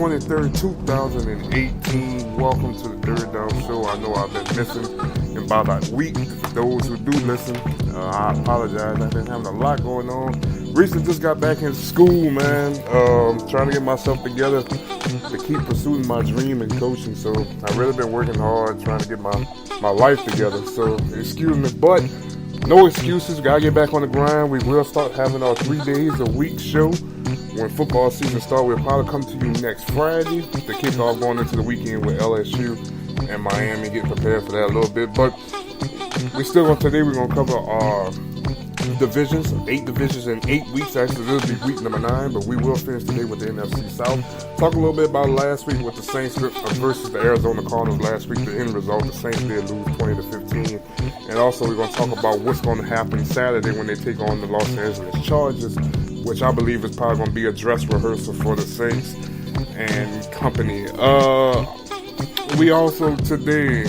23rd, 2018. Welcome to the Third Down Show. I know I've been missing in about a week. For those who do listen, I apologize. I've been having a lot going on. Recently just got back in school, man. Trying to get myself together to keep pursuing my dream in coaching. So I've really been working hard trying to get my life together. So excuse me, but no excuses. Gotta get back on the grind. We will start having our 3 days a week show. When football season starts, we'll probably come to you next Friday to kick off going into the weekend with LSU and Miami, getting prepared for that a little bit. But today we're going to cover our divisions, 8 divisions in 8 weeks. Actually, this will be week number 9, but we will finish today with the NFC South. Talk a little bit about last week with the Saints versus the Arizona Cardinals last week. The end result, the Saints did lose 20-15. And also we're going to talk about what's going to happen Saturday when they take on the Los Angeles Chargers, which I believe is probably going to be a dress rehearsal for the Saints and company. We also today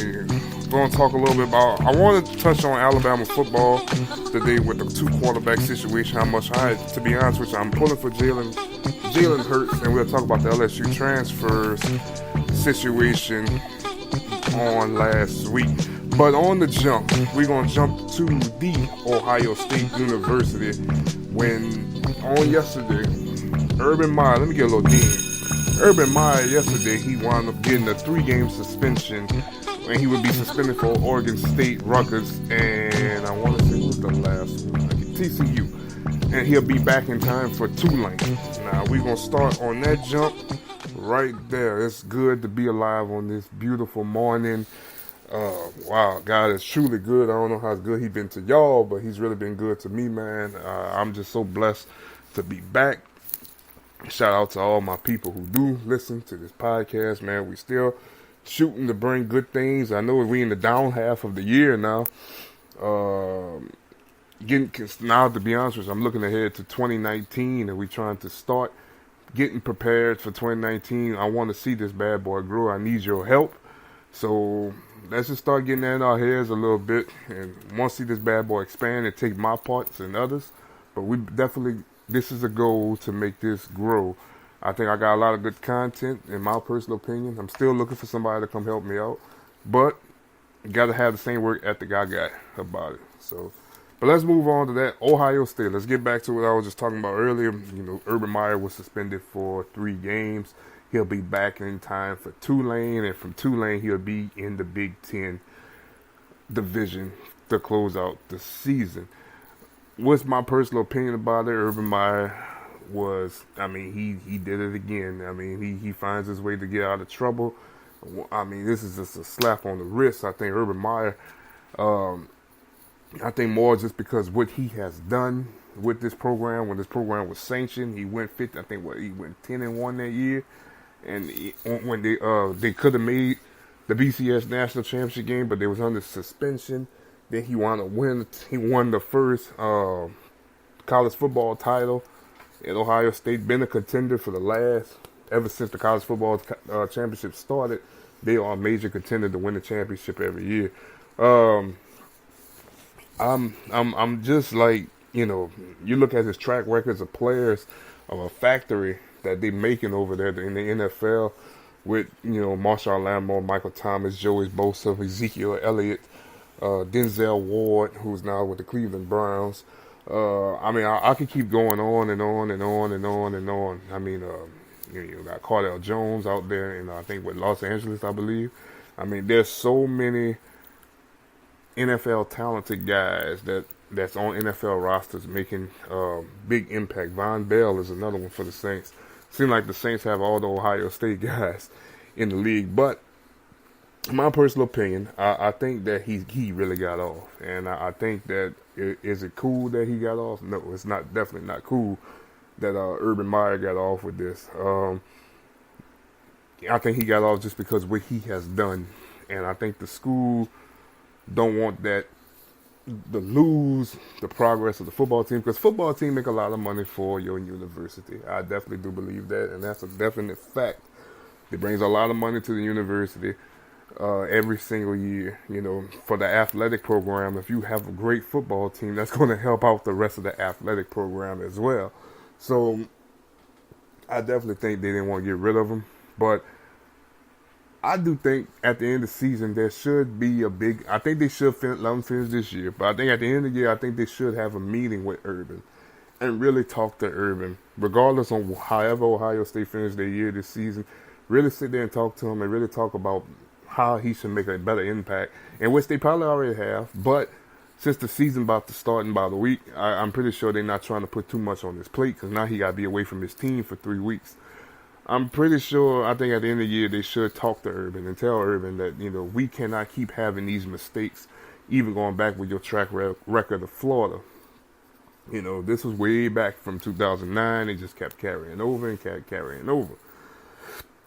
going to talk a little bit about, I want to touch on Alabama football today with the 2 quarterback situation, how much to be honest with you, I'm pulling for Jalen Hurts, and we'll talk about the LSU transfers situation on last week. But on the jump, we're going to jump to the Ohio State University when on yesterday, Urban Meyer, let me get a little dean. Urban Meyer yesterday, he wound up getting a 3-game suspension, and he would be suspended for Oregon State, Rutgers, and I want to say who's the last one? TCU. And he'll be back in time for Tulane. Now we're gonna start on that jump right there. It's good to be alive on this beautiful morning. Wow, God is truly good. I don't know how good he's been to y'all, but he's really been good to me, man. I'm just so blessed to be back. Shout out to all my people who do listen to this podcast, man. We still shooting to bring good things. I know we in the down half of the year now. Now, to be honest with you, I'm looking ahead to 2019, and we trying to start getting prepared for 2019. I want to see this bad boy grow. I need your help. So let's just start getting that in our heads a little bit, and want to see this bad boy expand and take my parts and others. But we definitely, this is a goal to make this grow. I think I got a lot of good content, in my personal opinion. I'm still looking for somebody to come help me out, but you got to have the same work ethic I got about it. So, but let's move on to that. Ohio State. Let's get back to what I was just talking about earlier. You know, Urban Meyer was suspended for 3 games. He'll be back in time for Tulane, and from Tulane, he'll be in the Big Ten division to close out the season. What's my personal opinion about it? Urban Meyer was, I mean, he did it again. I mean, he finds his way to get out of trouble. I mean, this is just a slap on the wrist. I think Urban Meyer, I think more just because what he has done with this program, when this program was sanctioned, he went 50. I think he went 10-1 that year, and when they could have made the BCS national championship game, but they was under suspension. Then he wound up winning. He won the first college football title at Ohio State. Been a contender for the last, ever since the college football championship started. They are a major contender to win the championship every year. I'm just like, you know, you look at his track records of players of a factory that they making over there in the NFL with, you know, Marshawn Lattimore, Michael Thomas, Joey Bosa, Ezekiel Elliott, Denzel Ward, who's now with the Cleveland Browns. I mean, I could keep going on and on and on and on and on. I mean, you got Cardell Jones out there, and I think with Los Angeles, I believe. I mean, there's so many NFL talented guys that's on NFL rosters making big impact. Von Bell is another one for the Saints. Seems like the Saints have all the Ohio State guys in the league, but in my personal opinion, I think that he really got off, and I think that is it cool that he got off? No, it's not. Definitely not cool that Urban Meyer got off with this. I think he got off just because what he has done, and I think the school don't want that to lose the progress of the football team, because football team make a lot of money for your university. I definitely do believe that, and that's a definite fact. It brings a lot of money to the university every single year. You know, for the athletic program, if you have a great football team, that's going to help out the rest of the athletic program as well. So I definitely think they didn't want to get rid of him. But I do think at the end of the season there should be a big. I think they should let them finish this year. But I think at the end of the year, I think they should have a meeting with Urban and really talk to Urban, regardless on however Ohio State finished their year this season. Really sit there and talk to him and really talk about how he should make a better impact, in which they probably already have. But since the season about to start in about a week, I'm pretty sure they're not trying to put too much on his plate because now he got to be away from his team for 3 weeks. I'm pretty sure, I think at the end of the year, they should talk to Urban and tell Urban that, we cannot keep having these mistakes, even going back with your track record of Florida. This was way back from 2009. They just kept carrying over and kept carrying over.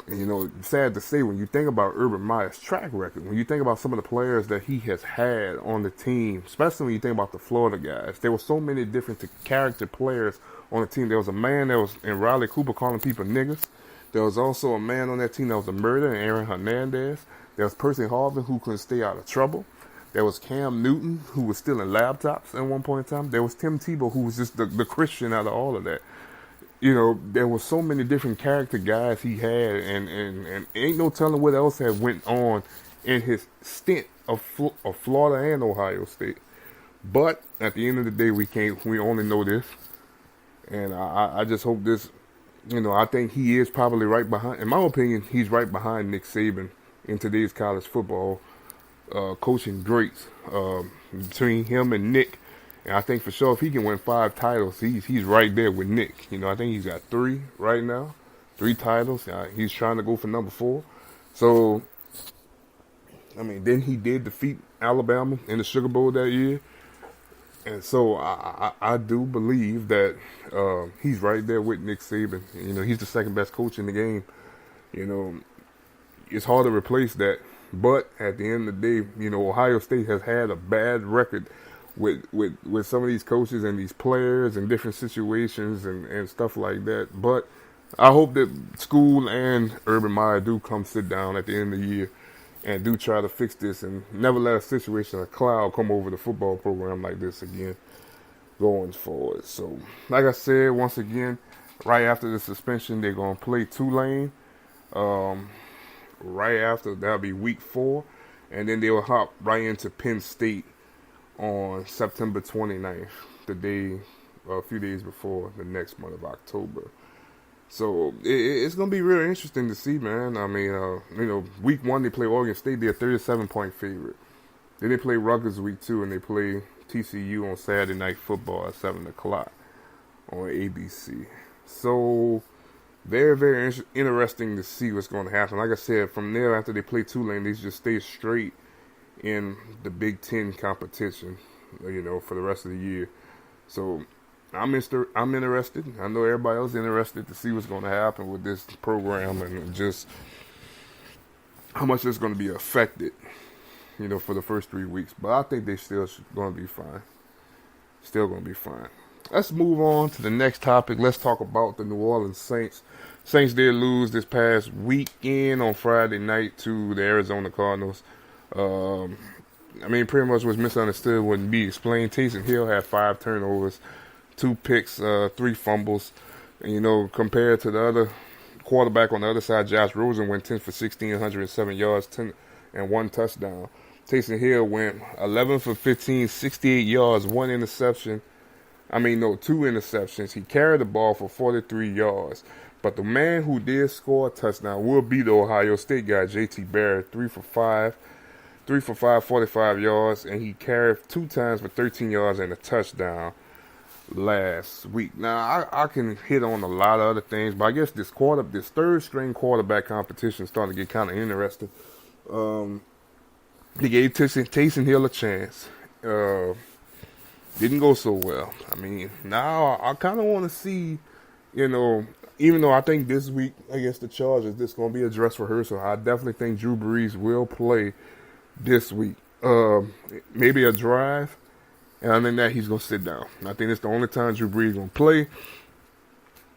And, sad to say, when you think about Urban Meyer's track record, when you think about some of the players that he has had on the team, especially when you think about the Florida guys, there were so many different character players on the team. There was a man that was in Riley Cooper calling people niggas. There was also a man on that team that was a murderer, Aaron Hernandez. There was Percy Harvin, who couldn't stay out of trouble. There was Cam Newton, who was stealing laptops at one point in time. There was Tim Tebow, who was just the Christian out of all of that. There were so many different character guys he had, and ain't no telling what else had went on in his stint of Florida and Ohio State. But at the end of the day, we only know this. And I just hope this, I think he is probably right behind, in my opinion, he's right behind Nick Saban in today's college football coaching greats. Between him and Nick, and I think for sure if he can win 5 titles, he's right there with Nick. I think he's got 3 right now, 3 titles. He's trying to go for number 4. So, then he did defeat Alabama in the Sugar Bowl that year. And so I do believe that he's right there with Nick Saban. He's the second best coach in the game. It's hard to replace that. But at the end of the day, Ohio State has had a bad record with some of these coaches and these players and different situations and stuff like that. But I hope that school and Urban Meyer do come sit down at the end of the year and do try to fix this and never let a situation, a cloud, come over the football program like this again going forward. So, like I said, once again, right after the suspension, they're going to play Tulane. Right after, that'll be week 4. And then they will hop right into Penn State on September 29th, a few days before the next month of October. So it's going to be really interesting to see, man. Week 1 they play Oregon State. They're a 37-point favorite. Then they play Rutgers week 2, and they play TCU on Saturday Night Football at 7 o'clock on ABC. So very, very interesting to see what's going to happen. Like I said, from there, after they play Tulane, they just stay straight in the Big Ten competition, for the rest of the year. So I'm interested. I know everybody else is interested to see what's going to happen with this program and just how much it's going to be affected, for the first 3 weeks. But I think they still going to be fine. Still going to be fine. Let's move on to the next topic. Let's talk about the New Orleans Saints. Saints did lose this past weekend on Friday night to the Arizona Cardinals. Pretty much what's misunderstood wouldn't be explained. Taysom Hill had 5 turnovers, 2 picks, 3 fumbles. And, compared to the other quarterback on the other side, Josh Rosen went 10 for 16, 107 yards, 10 and 1 touchdown. Taysom Hill went 11 for 15, 68 yards, 1 interception. 2 interceptions. He carried the ball for 43 yards. But the man who did score a touchdown will be the Ohio State guy, J.T. Barrett, 3 for 5, 45 yards, and he carried 2 times for 13 yards and a touchdown last week. Now, I can hit on a lot of other things, but I guess this third-string quarterback competition is starting to get kind of interesting. They gave Taysom Hill a chance. Didn't go so well. Now I kind of want to see, even though I think this week against the Chargers, this is going to be a dress rehearsal, I definitely think Drew Brees will play this week. Maybe a drive, and other than that, he's going to sit down. I think it's the only time Drew Brees is going to play.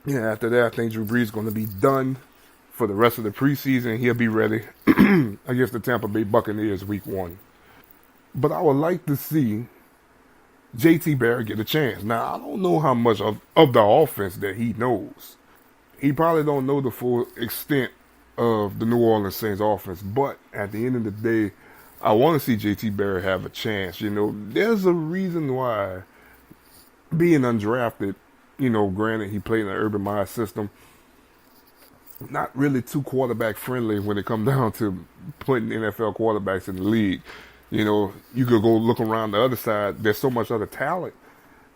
After that, I think Drew Brees is going to be done for the rest of the preseason. He'll be ready against the Tampa Bay Buccaneers week 1. But I would like to see J.T. Barrett get a chance. Now, I don't know how much of the offense that he knows. He probably don't know the full extent of the New Orleans Saints offense. But at the end of the day, I want to see JT Barrett have a chance. There's a reason why being undrafted, granted he played in the Urban Meyer system, not really too quarterback friendly when it comes down to putting NFL quarterbacks in the league. You could go look around the other side. There's so much other talent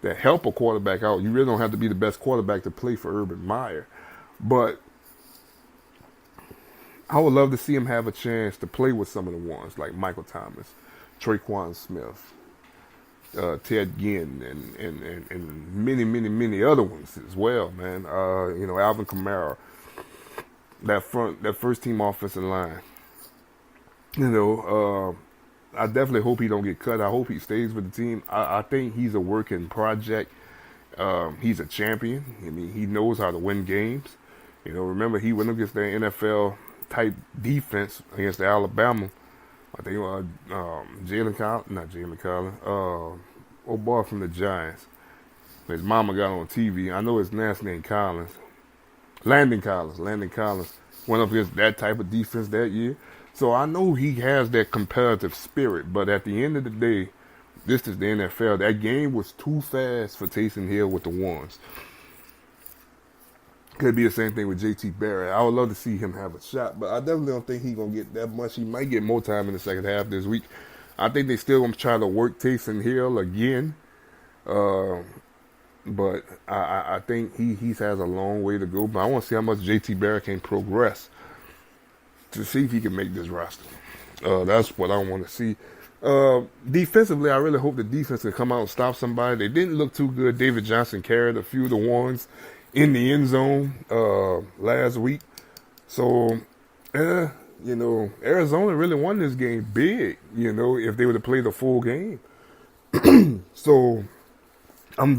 that help a quarterback out. You really don't have to be the best quarterback to play for Urban Meyer. But I would love to see him have a chance to play with some of the ones like Michael Thomas, Traquan Smith, Ted Ginn, and many, many, many other ones as well, man. Alvin Kamara, that first team offensive line. I definitely hope he don't get cut. I hope he stays with the team. I think he's a working project. He's a champion. I mean, he knows how to win games. Remember he went against their NFL type defense against Alabama. I think not Jalen Collins. Old boy from the Giants. His mama got on TV. I know his last name Collins. Landon Collins went up against that type of defense that year. So I know he has that competitive spirit, but at the end of the day, this is the NFL. That game was too fast for Taysom Hill with the ones. Could be the same thing with JT Barrett. I would love to see him have a shot, but I definitely don't think he's going to get that much. He might get more time in the second half this week. I think they still going to try to work Taysom Hill again. But I think he has a long way to go. But I want to see how much JT Barrett can progress to see if he can make this roster. That's what I want to see. Defensively, I really hope the defense can come out and stop somebody. They didn't look too good. David Johnson carried a few of the ones in the end zone last week. So, Arizona really won this game big, if they would have played the full game. So, I'm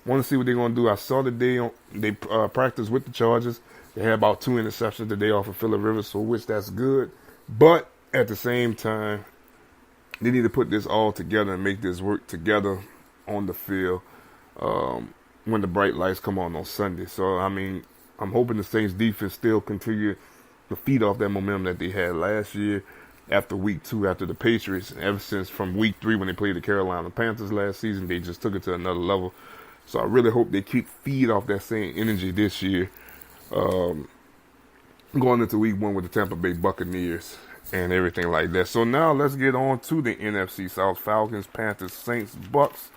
want to see what they're going to do. I saw they practiced with the Chargers. They had about 2 interceptions today off of Phillip Rivers, so which that's good. But at the same time, they need to put this all together and make this work together on the field when the bright lights come on Sunday. So, I mean, I'm hoping the Saints defense still continue to feed off that momentum that they had last year after week 2, after the Patriots. Ever since from week 3 when they played the Carolina Panthers last season, they just took it to another level. So I really hope they feed off that same energy this year. Going into week 1 with the Tampa Bay Buccaneers and everything like that. So now let's get on to the NFC South. Falcons, Panthers, Saints, Bucks.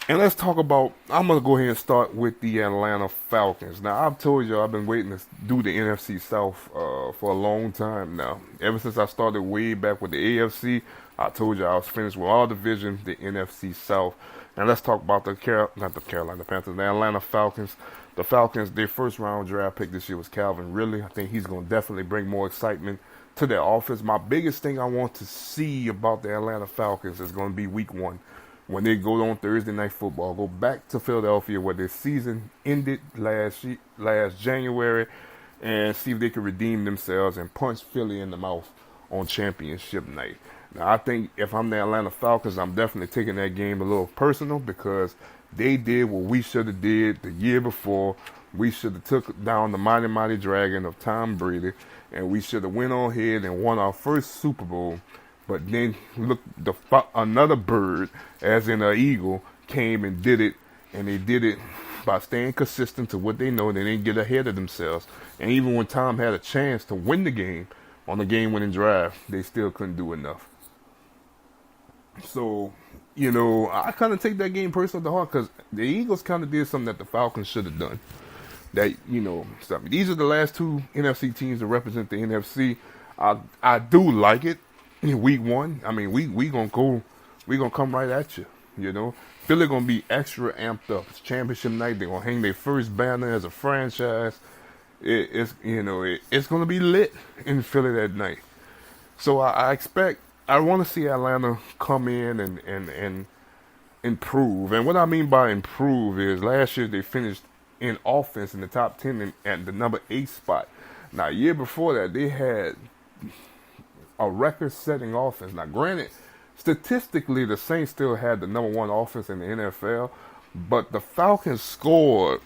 And let's talk about, I'm going to go ahead and start with the Atlanta Falcons. Now, I've told you I've been waiting to do the NFC South for a long time now. Ever since I started way back with the AFC, I told you I was finished with all divisions, the NFC South. And let's talk about the Carolina Panthers, the Atlanta Falcons. The Falcons, their first round draft pick this year was Calvin Ridley. I think he's going to definitely bring more excitement to their offense. My biggest thing I want to see about the Atlanta Falcons is going to be week 1. When they go on Thursday Night Football, go back to Philadelphia where their season ended last January, and see if they can redeem themselves and punch Philly in the mouth on championship night. Now, I think if I'm the Atlanta Falcons, I'm definitely taking that game a little personal because they did what we should have did the year before. We should have took down the mighty, mighty dragon of Tom Brady, and we should have went on ahead and won our first Super Bowl. But then, look, another bird, as in an eagle, came and did it. And they did it by staying consistent to what they know. They didn't get ahead of themselves. And even when Tom had a chance to win the game on the game-winning drive, they still couldn't do enough. So, I kind of take that game personal to heart because the Eagles kind of did something that the Falcons should have done. That, these are the last 2 NFC teams that represent the NFC. I do like it. In week 1, I mean, we gonna come right at you. Philly gonna be extra amped up. It's championship night. They're gonna hang their first banner as a franchise. It's gonna be lit in Philly that night. So I want to see Atlanta come in and improve. And what I mean by improve is last year they finished in offense in the top 10 at the number 8 spot. Now, a year before that, they had a record-setting offense. Now, granted, statistically, the Saints still had the number 1 offense in the NFL, but the Falcons scored